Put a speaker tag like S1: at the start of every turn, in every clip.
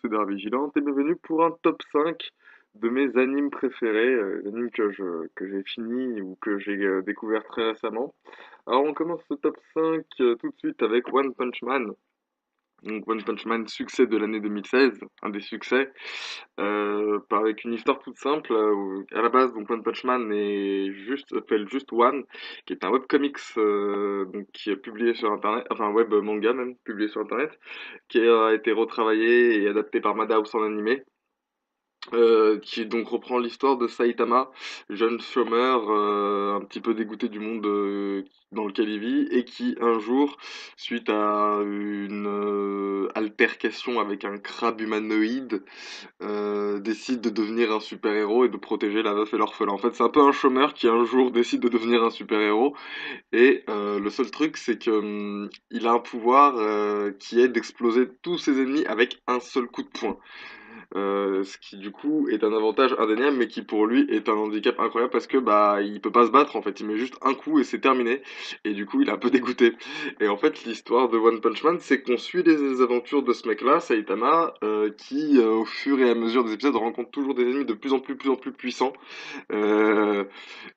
S1: c'est Vigilante et bienvenue pour un top 5 de mes animes préférés, animes que j'ai fini ou que j'ai découvert très récemment. Alors on commence ce top 5 tout de suite avec One Punch Man. Donc One Punch Man, succès de l'année 2016, un des succès, avec une histoire toute simple. À la base, donc One Punch Man s'appelle juste One, qui est un webcomics donc qui est publié sur internet, enfin un web manga même, publié sur internet, qui a été retravaillé et adapté par Madhouse en animé, qui donc reprend l'histoire de Saitama, jeune chômeur un petit peu dégoûté du monde dans lequel il vit, et qui un jour, suite à une altercation avec un crabe humanoïde, décide de devenir un super-héros et de protéger la veuve et l'orphelin. En fait, c'est un peu un chômeur qui un jour décide de devenir un super-héros, et le seul truc, c'est que il a un pouvoir qui est d'exploser tous ses ennemis avec un seul coup de poing. Ce qui du coup est un avantage indéniable, mais qui pour lui est un handicap incroyable parce que bah il peut pas se battre en fait, il met juste un coup et c'est terminé. Et du coup il est un peu dégoûté. Et en fait l'histoire de One Punch Man, c'est qu'on suit les aventures de ce mec-là, Saitama, qui au fur et à mesure des épisodes rencontre toujours des ennemis de plus en plus puissants. Euh,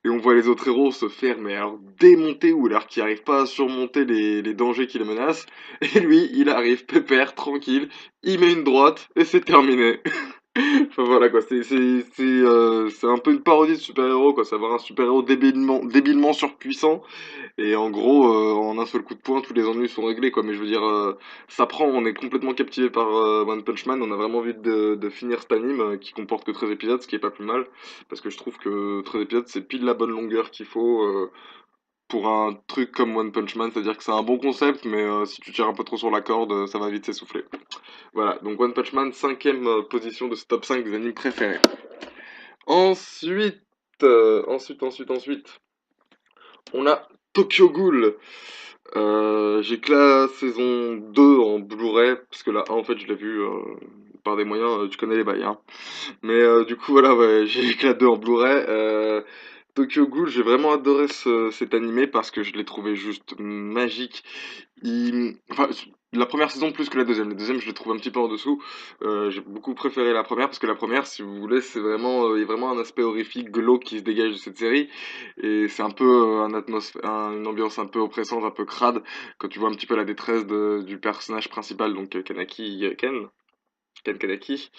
S1: et on voit les autres héros se faire mais alors démonter ou alors qu'ils arrivent pas à surmonter les dangers qui les menacent. Et lui il arrive pépère, tranquille, il met une droite et c'est terminé. Enfin voilà quoi, c'est un peu une parodie de super-héros quoi, savoir un super-héros débilement surpuissant et en gros en un seul coup de poing tous les ennuis sont réglés quoi, mais je veux dire ça prend, on est complètement captivé par One Punch Man, on a vraiment envie de finir cet anime qui comporte que 13 épisodes, ce qui est pas plus mal parce que je trouve que 13 épisodes c'est pile la bonne longueur qu'il faut pour un truc comme One Punch Man, c'est-à-dire que c'est un bon concept mais si tu tires un peu trop sur la corde, ça va vite s'essouffler. Voilà, donc One Punch Man, cinquième position de ce top 5 des animes préférés. Ensuite, ensuite, on a Tokyo Ghoul. J'ai que la saison 2 en Blu-ray, parce que la 1, en fait, je l'ai vu par des moyens, tu connais les bails, hein. Mais du coup, voilà, ouais, j'ai que la 2 en Blu-ray. Tokyo Ghoul, j'ai vraiment adoré cet animé parce que je l'ai trouvé juste magique. Enfin, la première saison plus que la deuxième. La deuxième, je l'ai trouvé un petit peu en dessous. J'ai beaucoup préféré la première parce que la première, si vous voulez, c'est vraiment, il y a vraiment un aspect horrifique, glauque qui se dégage de cette série. Et c'est un peu une ambiance un peu oppressante, un peu crade, quand tu vois un petit peu la détresse du personnage principal, donc Ken Kaneki.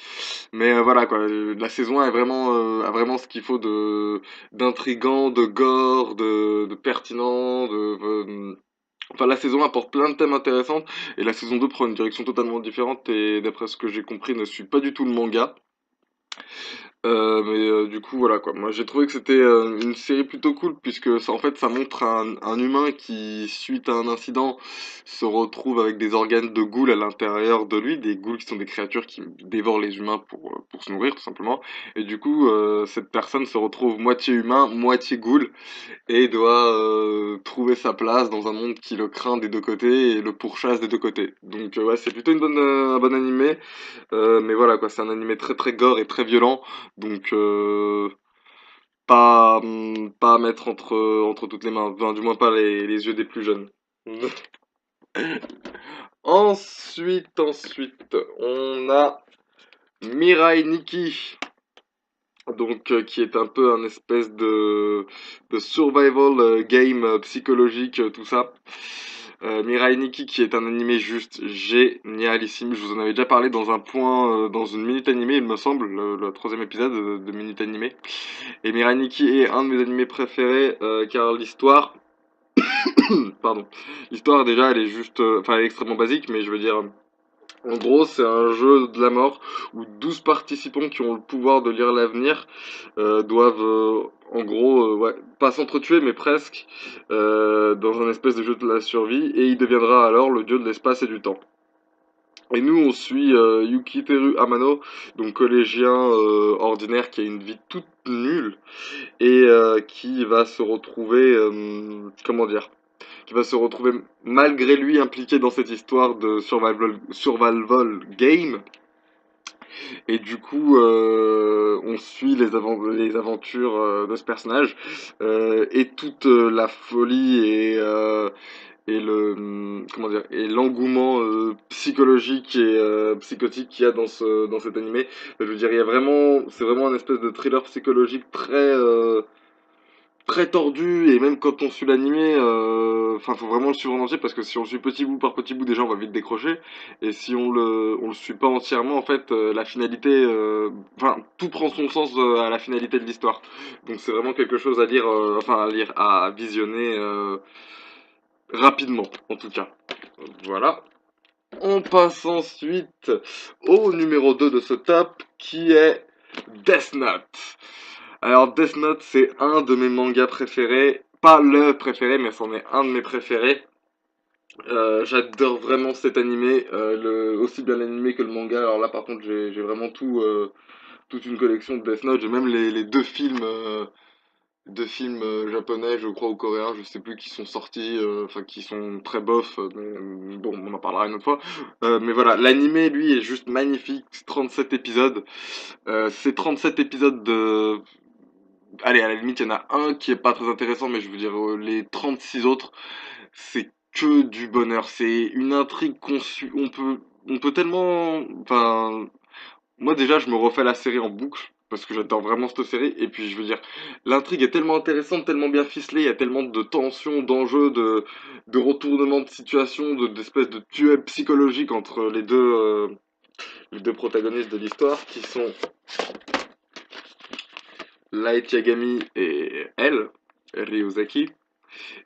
S1: Mais voilà quoi, la saison 1 a vraiment ce qu'il faut de d'intrigant, de gore, de pertinent, enfin la saison 1 apporte plein de thèmes intéressants et la saison 2 prend une direction totalement différente et d'après ce que j'ai compris ne suit pas du tout le manga. Du coup voilà quoi, moi j'ai trouvé que c'était une série plutôt cool puisque ça en fait ça montre un humain qui suite à un incident se retrouve avec des organes de ghoul à l'intérieur de lui, des ghouls qui sont des créatures qui dévorent les humains pour se nourrir tout simplement, et du coup cette personne se retrouve moitié humain, moitié ghoul et doit trouver sa place dans un monde qui le craint des deux côtés et le pourchasse des deux côtés. Donc ouais, c'est plutôt un bon animé, mais voilà quoi, c'est un animé très très gore et très violent, donc pas à mettre entre toutes les mains, enfin, du moins pas les yeux des plus jeunes. Ensuite, on a Mirai Nikki, donc qui est un peu un espèce de survival game psychologique, tout ça. Mirai Nikki qui est un animé juste génialissime. Je vous en avais déjà parlé dans un point, dans une minute animée, il me semble, le troisième épisode de minute animée. Et Mirai Nikki est un de mes animés préférés car l'histoire, pardon, l'histoire déjà elle est juste, enfin elle est extrêmement basique, mais je veux dire, en gros, c'est un jeu de la mort où 12 participants qui ont le pouvoir de lire l'avenir doivent, en gros, ouais, pas s'entretuer, mais presque, dans un espèce de jeu de la survie, et il deviendra alors le dieu de l'espace et du temps. Et nous, on suit Yukiteru Amano, donc collégien ordinaire qui a une vie toute nulle, et qui va se retrouver, comment dire, qui va se retrouver malgré lui impliqué dans cette histoire de survival game. Et du coup, on suit les aventures de ce personnage et toute la folie et comment dire, et l'engouement psychologique et psychotique qu'il y a dans cet animé. Je veux dire, il y a vraiment, c'est vraiment un espèce de thriller psychologique très tordu, et même quand on suit l'animé, enfin faut vraiment le suivre en entier, parce que si on le suit petit bout par petit bout, déjà on va vite décrocher, et si on le suit pas entièrement, en fait, la finalité, enfin tout prend son sens à la finalité de l'histoire. Donc c'est vraiment quelque chose à lire, à visionner rapidement, en tout cas. Voilà. On passe ensuite au numéro 2 de ce top, qui est Death Note. Alors Death Note, c'est un de mes mangas préférés. Pas le préféré, mais c'en est un de mes préférés. J'adore vraiment cet animé, aussi bien l'animé que le manga. Alors là, par contre, j'ai vraiment toute une collection de Death Note. J'ai même les deux films japonais, je crois, ou coréens, je sais plus, qui sont sortis, enfin qui sont très bof, mais bon, on en parlera une autre fois. Mais voilà, l'animé, lui, est juste magnifique. 37 épisodes. C'est 37 épisodes de... Allez, à la limite, il y en a un qui est pas très intéressant, mais je veux dire, les 36 autres, c'est que du bonheur. C'est une intrigue conçue. On peut tellement... Enfin, moi déjà, je me refais la série en boucle parce que j'adore vraiment cette série. Et puis, je veux dire, l'intrigue est tellement intéressante, tellement bien ficelée, il y a tellement de tensions, d'enjeux, de retournements de situation, d'espèces de duels psychologiques entre les deux protagonistes de l'histoire, qui sont Light Yagami et elle, Ryuzaki,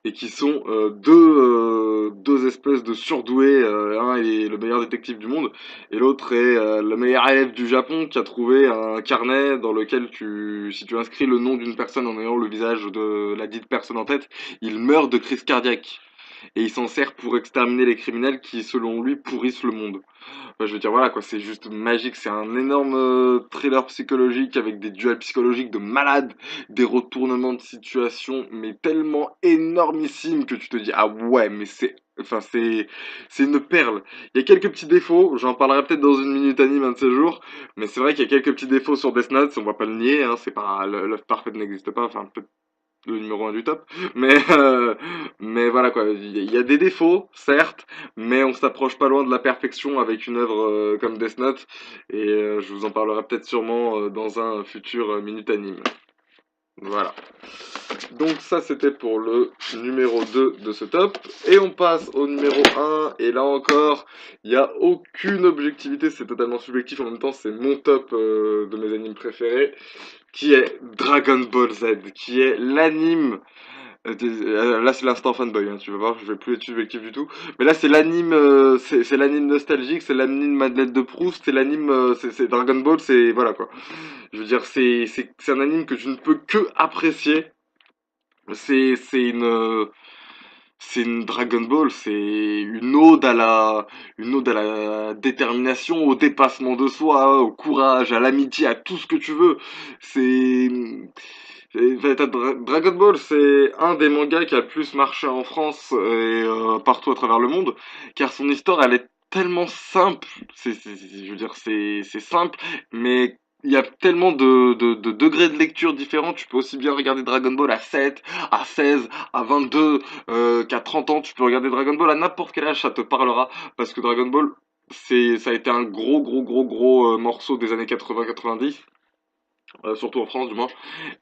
S1: et qui sont deux espèces de surdoués. Un est le meilleur détective du monde, et l'autre est le meilleur élève du Japon, qui a trouvé un carnet dans lequel si tu inscris le nom d'une personne en ayant le visage de la dite personne en tête, il meurt de crise cardiaque. Et il s'en sert pour exterminer les criminels qui, selon lui, pourrissent le monde. Enfin, je veux dire, voilà quoi, c'est juste magique. C'est un énorme thriller psychologique avec des duels psychologiques de malade, des retournements de situation, mais tellement énormissimes que tu te dis, ah ouais, mais c'est une perle. Il y a quelques petits défauts, j'en parlerai peut-être dans une minute anime un de ces jours, mais c'est vrai qu'il y a quelques petits défauts sur Death Note, on va pas le nier, hein, c'est pas, l'œuvre parfaite n'existe pas, enfin, peut-être le numéro un du top. Mais voilà quoi, il y a des défauts, certes, mais on s'approche pas loin de la perfection avec une œuvre comme Death Note. Et je vous en parlerai peut-être sûrement dans un futur Minute Anime. Voilà. Donc ça c'était pour le numéro 2 de ce top. Et on passe au numéro un. Et là encore, il n'y a aucune objectivité, c'est totalement subjectif. En même temps, c'est mon top de mes animes préférés, qui est Dragon Ball Z, qui est l'anime. Là, c'est l'instant fanboy, hein, tu vas voir, je vais plus être subjectif du tout. Mais là, c'est l'anime, c'est l'anime nostalgique, c'est l'anime Madeleine de Proust, c'est l'anime, c'est Dragon Ball, c'est voilà quoi. Je veux dire, c'est un anime que tu ne peux que apprécier. C'est c'est une euh, c'est une Dragon Ball, c'est une ode à la détermination, au dépassement de soi, au courage, à l'amitié, à tout ce que tu veux. C'est Dragon Ball, c'est un des mangas qui a le plus marché en France et partout à travers le monde, car son histoire, elle est tellement simple. Je veux dire, c'est simple, mais il y a tellement de degrés de lecture différents. Tu peux aussi bien regarder Dragon Ball à 7, à 16, à 22, qu'à 30 ans. Tu peux regarder Dragon Ball à n'importe quel âge, ça te parlera. Parce que Dragon Ball, ça a été un gros morceau des années 80-90. Surtout en France du moins,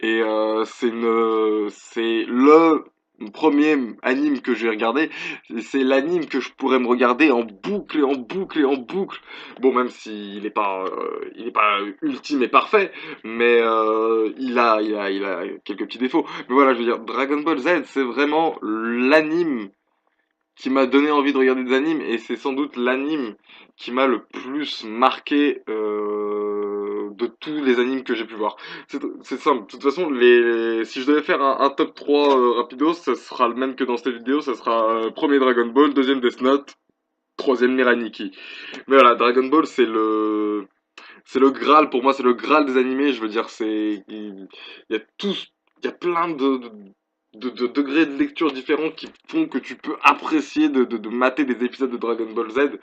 S1: et c'est le premier anime que j'ai regardé, c'est l'anime que je pourrais me regarder en boucle et en boucle et en boucle. Bon, même s'il est pas ultime et parfait, mais il a quelques petits défauts. Mais voilà, je veux dire, Dragon Ball Z, c'est vraiment l'anime qui m'a donné envie de regarder des animes, et c'est sans doute l'anime qui m'a le plus marqué de tous les animes que j'ai pu voir. C'est simple, de toute façon, si je devais faire un top 3 rapido, ça sera le même que dans cette vidéo, ça sera premier Dragon Ball, deuxième Death Note, troisième Miraniki. Mais voilà, Dragon Ball, c'est le Graal, pour moi, c'est le Graal des animés, je veux dire, il y a plein de degrés de lecture différents qui font que tu peux apprécier de mater des épisodes de Dragon Ball Z.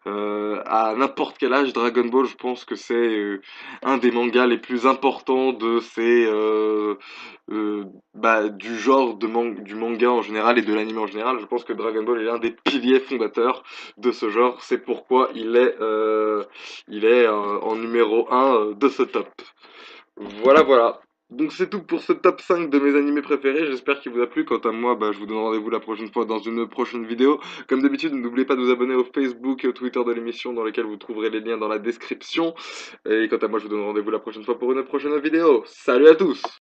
S1: À n'importe quel âge, Dragon Ball, je pense que c'est un des mangas les plus importants de ces du genre du manga en général et de l'anime en général. Je pense que Dragon Ball est l'un des piliers fondateurs de ce genre. C'est pourquoi il est en numéro un de ce top. Voilà, voilà. Donc c'est tout pour ce top 5 de mes animés préférés, j'espère qu'il vous a plu. Quant à moi, je vous donne rendez-vous la prochaine fois dans une prochaine vidéo. Comme d'habitude, n'oubliez pas de vous abonner au Facebook et au Twitter de l'émission dans lesquels vous trouverez les liens dans la description. Et quant à moi, je vous donne rendez-vous la prochaine fois pour une prochaine vidéo. Salut à tous!